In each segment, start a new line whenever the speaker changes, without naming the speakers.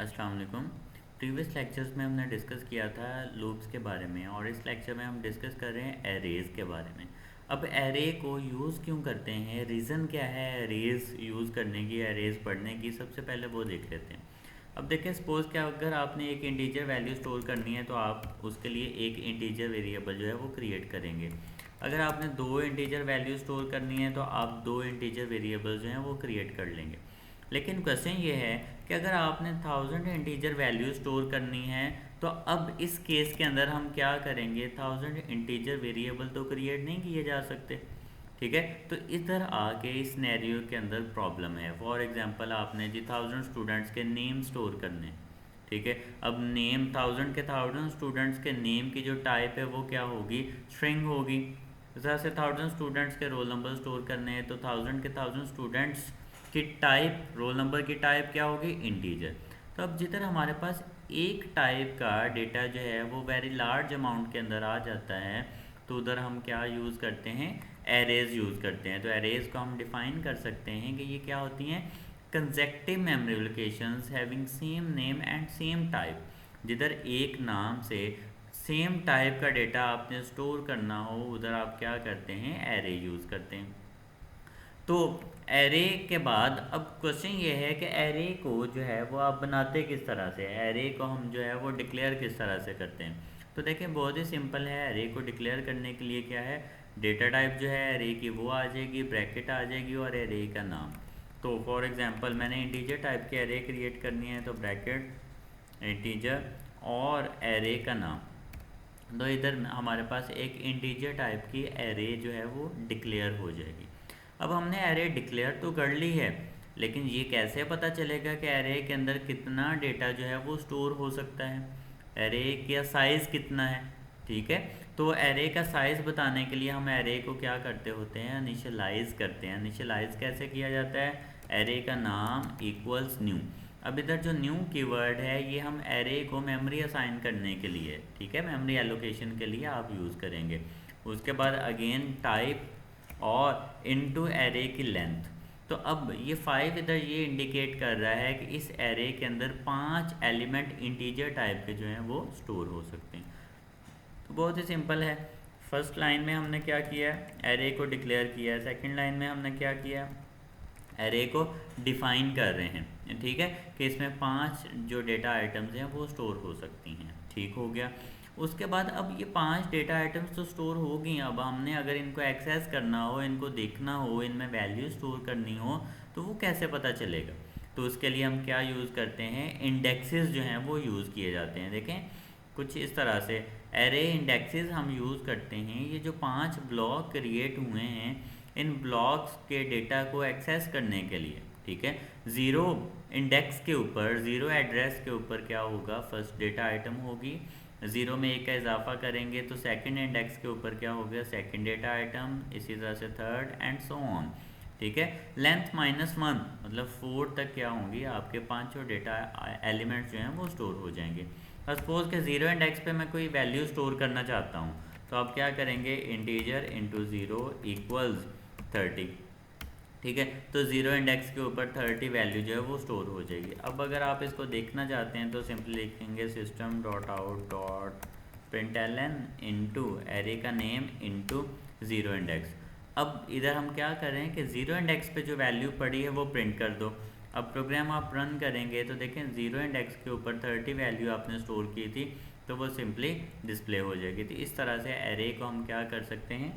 अस्सलाम वालेकुम। Previous lectures में हमने डिस्कस किया था लूप्स के बारे में और इस लेक्चर में हम डिस्कस कर रहे हैं एरेज़ के बारे में। अब एरे को यूज़ क्यों करते हैं, रीज़न क्या है एरेज़ यूज़ करने की, एरेज़ पढ़ने की, सबसे पहले वो देख लेते हैं। अब देखें, सपोज़ कि अगर आपने एक इंटीजर वैल्यू स्टोर करनी है तो आप उसके लिए एक इंटीजर वेरिएबल जो है वो क्रिएट करेंगे। अगर आपने दो इंटीजर वैल्यू स्टोर करनी है तो आप दो इंटीजर वेरिएबल जो हैं वो क्रिएट कर लेंगे। लेकिन क्वेश्चन ये है कि अगर आपने 1000 इंटीजर वैल्यू स्टोर करनी है तो अब इस केस के अंदर हम क्या करेंगे, 1000 इंटीजर वेरिएबल तो क्रिएट नहीं किए जा सकते। ठीक है, तो इधर आके इस सिनेरियो के अंदर प्रॉब्लम है। फॉर एग्जांपल आपने जी 1000 स्टूडेंट्स के नेम स्टोर करने। ठीक है, अब नेम 1000 के 1000 स्टूडेंट्स के नेम की जो टाइप है वो क्या होगी, स्ट्रिंग होगी। जैसे 1000 स्टूडेंट्स के रोल नंबर स्टोर करने हैं तो 1000 के 1000 स्टूडेंट्स की टाइप, रोल नंबर की टाइप क्या होगी, इंटीजर। तो अब जिधर हमारे पास एक टाइप का डेटा जो है वो वेरी लार्ज अमाउंट के अंदर आ जाता है तो उधर हम क्या यूज़ करते हैं, एरेज यूज़ करते हैं। तो एरेज को हम डिफाइन कर सकते हैं कि ये क्या होती हैं, consecutive memory locations having same name and same type. जिधर एक नाम से सेम टाइप का डेटा आपने स्टोर करना हो उधर आप क्या करते हैं, एरे यूज़ करते हैं। तो एरे के बाद अब क्वेश्चन ये है कि एरे को जो है वो आप बनाते किस तरह से, एरे को हम जो है वो डिक्लेयर किस तरह से करते हैं। तो देखें, बहुत ही सिंपल है। एरे को डिक्लेयर करने के लिए क्या है, डेटा टाइप जो है एरे की वो आ जाएगी, ब्रैकेट आ जाएगी और एरे का नाम। तो फॉर एग्जांपल मैंने इंटीजर टाइप की एरे क्रिएट करनी है तो ब्रैकेट इंटीजर और एरे का नाम। तो इधर हमारे पास एक इंटीजर टाइप की एरे जो है वो डिक्लेयर हो जाएगी। अब हमने एरे डिक्लेयर तो कर ली है, लेकिन ये कैसे पता चलेगा कि एरे के अंदर कितना डेटा जो है वो स्टोर हो सकता है, एरे का साइज़ कितना है। ठीक है, तो एरे का साइज़ बताने के लिए हम एरे को क्या करते होते हैं, इनिशियलाइज़ करते हैं। इनिशियलाइज़ कैसे किया जाता है, एरे का नाम इक्वल्स न्यू। अब इधर जो न्यू कीवर्ड है ये हम एरे को मेमोरी असाइन करने के लिए, ठीक है, मेमोरी एलोकेशन के लिए आप यूज़ करेंगे। उसके बाद अगेन टाइप और इनटू एरे की लेंथ। तो अब ये 5 इधर ये इंडिकेट कर रहा है कि इस एरे के अंदर 5 एलिमेंट इंटीजर टाइप के जो हैं वो स्टोर हो सकते हैं। तो बहुत ही सिंपल है। फर्स्ट लाइन में हमने क्या किया है, एरे को डिक्लेयर किया है। सेकंड लाइन में हमने क्या किया, एरे को डिफाइन कर रहे हैं। ठीक है, कि इसमें 5 जो डेटा आइटम्स हैं वो स्टोर हो सकती हैं। ठीक हो गया। उसके बाद अब ये 5 डेटा आइटम्स तो स्टोर हो गई। अब हमने अगर इनको एक्सेस करना हो, इनको देखना हो, इनमें वैल्यू स्टोर करनी हो तो वो कैसे पता चलेगा। तो उसके लिए हम क्या यूज़ करते हैं, इंडेक्सेस जो हैं वो यूज़ किए जाते हैं। देखें कुछ इस तरह से एरे इंडेक्सेस हम यूज़ करते हैं। ये जो 5 ब्लॉक क्रिएट हुए हैं इन ब्लॉक्स के डेटा को एक्सेस करने के लिए। ठीक है, ज़ीरो इंडेक्स के ऊपर, ज़ीरो एड्रेस के ऊपर क्या होगा, फर्स्ट डेटा आइटम होगी। ज़ीरो में एक का इजाफा करेंगे तो सेकंड इंडेक्स के ऊपर क्या हो गया, सेकंड डेटा आइटम, इसी तरह से थर्ड एंड सो ऑन। ठीक है, लेंथ -1 मतलब 4 तक क्या होंगी, आपके पांचों डेटा एलिमेंट्स जो हैं वो स्टोर हो जाएंगे। सपोज के ज़ीरो इंडेक्स पे मैं कोई वैल्यू स्टोर करना चाहता हूँ तो आप क्या करेंगे, इंटीजर इंटू ज़ीरो इक्वल्स 30। ठीक है, तो ज़ीरो इंडेक्स के ऊपर 30 वैल्यू जो है वो स्टोर हो जाएगी। अब अगर आप इसको देखना चाहते हैं तो सिंपली लिखेंगे system dot out dot println into array का नेम इंटू ज़ीरो इंडेक्स। अब इधर हम क्या कर रहे हैं कि ज़ीरो इंडेक्स पे जो वैल्यू पड़ी है वो प्रिंट कर दो। अब प्रोग्राम आप रन करेंगे तो देखें ज़ीरो इंडेक्स के ऊपर 30 वैल्यू आपने स्टोर की थी तो वो सिंपली डिस्प्ले हो जाएगी। तो इस तरह से एरे को हम क्या कर सकते हैं,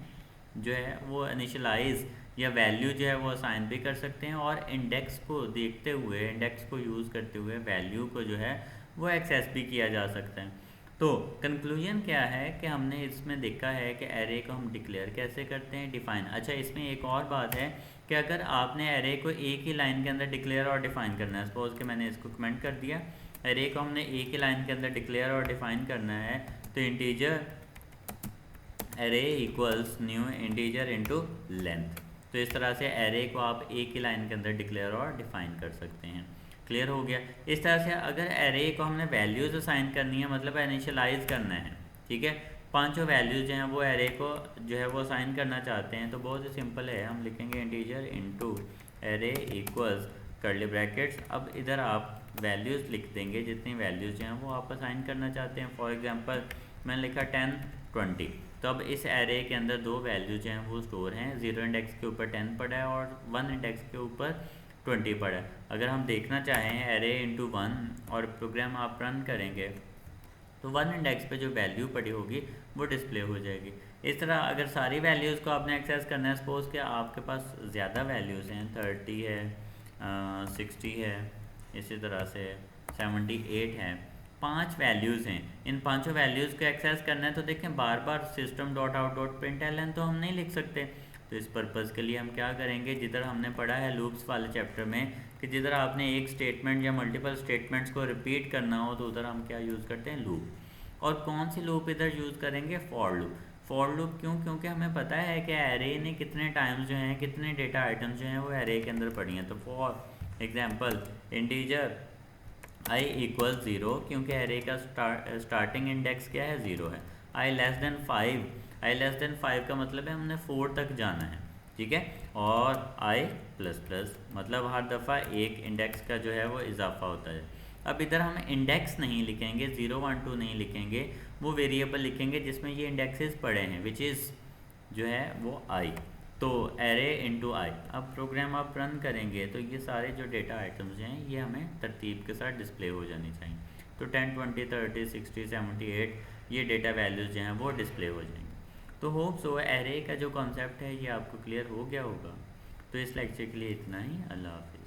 जो है वो इनिशियलाइज़ या वैल्यू जो है वो असाइन भी कर सकते हैं और इंडेक्स को देखते हुए, इंडेक्स को यूज़ करते हुए वैल्यू को जो है वो एक्सेस भी किया जा सकता है। तो कंक्लूजन क्या है कि हमने इसमें देखा है कि एरे को हम डिक्लेयर कैसे करते हैं, डिफ़ाइन। अच्छा, इसमें एक और बात है कि अगर आपने एरे को एक ही लाइन के अंदर डिक्लेयर और डिफ़ाइन करना है, सपोज कि मैंने इसको कमेंट कर दिया, एरे को हमने एक ही लाइन के अंदर डिक्लेयर और डिफ़ाइन करना है तो integer array equals new integer into length. तो इस तरह से एरे को आप एक ही लाइन के अंदर डिक्लेयर और डिफाइन कर सकते हैं। क्लियर हो गया। इस तरह से अगर एरे को हमने वैल्यूज़ असाइन करनी है, मतलब इनिशियलाइज करना है, ठीक है, पांचों वैल्यूज जो हैं वो एरे को जो है वो असाइन करना चाहते हैं तो बहुत ही सिंपल है, हम लिखेंगे integer into array equals curly brackets. अब इधर आप वैल्यूज़ लिख देंगे, जितनी वैल्यूज़ हैं वो आप असाइन करना चाहते हैं। फॉर एग्जांपल मैंने लिखा 10 20। तो अब इस एरे के अंदर दो वैल्यूज हैं वो स्टोर हैं, 0 इंडेक्स के ऊपर 10 पड़ा है और 1 इंडेक्स के ऊपर 20 पड़ा है। अगर हम देखना चाहें एरे इंटू 1 और प्रोग्राम आप रन करेंगे तो 1 इंडेक्स पे जो वैल्यू पड़ी होगी वो डिस्प्ले हो जाएगी। इस तरह अगर सारी वैल्यूज़ को आपने एक्सेस करना है, सपोज़ कि आपके पास ज़्यादा वैल्यूज़ हैं, 30 है, 60 है, इसी तरह से 78 है, 5 वैल्यूज़ हैं, इन पांचों वैल्यूज़ को एक्सेस करना है तो देखें बार बार system dot out dot println तो हम नहीं लिख सकते। तो इस पर्पज़ के लिए हम क्या करेंगे, जिधर हमने पढ़ा है लूप्स वाले चैप्टर में कि जिधर आपने एक स्टेटमेंट या मल्टीपल स्टेटमेंट्स को रिपीट करना हो तो उधर हम क्या यूज़ करते हैं, लूप। और कौन सी लूप इधर यूज़ करेंगे, फॉर लूप। फॉर लूप क्यों, क्योंकि हमें पता है कि एरे ने कितने टाइम्स जो हैं, कितने डेटा आइटम्स जो हैं वो एरे के अंदर पड़ी हैं। तो for example integer i equal 0, क्योंकि एरे का स्टार्टिंग इंडेक्स क्या है, 0 है। i less than 5, i less than 5 का मतलब है हमने 4 तक जाना है, ठीक है। और i प्लस प्लस मतलब हर दफ़ा एक इंडेक्स का जो है वो इजाफा होता है। अब इधर हम इंडेक्स नहीं लिखेंगे, 0 1 2 नहीं लिखेंगे, वो वेरिएबल लिखेंगे जिसमें ये इंडेक्सेस पड़े हैं, विच इज़ जो है वो i। तो एरे इंटू आई। अब प्रोग्राम आप रन करेंगे तो ये सारे जो डेटा आइटम्स हैं ये हमें तरतीब के साथ डिस्प्ले हो जानी चाहिए। तो 10 20 30 60 78 ये डेटा वैल्यूज़ जो हैं वो डिस्प्ले हो जाएंगे। तो होप सो एरे का जो कॉन्सेप्ट है ये आपको क्लियर हो गया होगा। तो इस लेक्चर के लिए इतना ही, अल्लाह हाफिज़।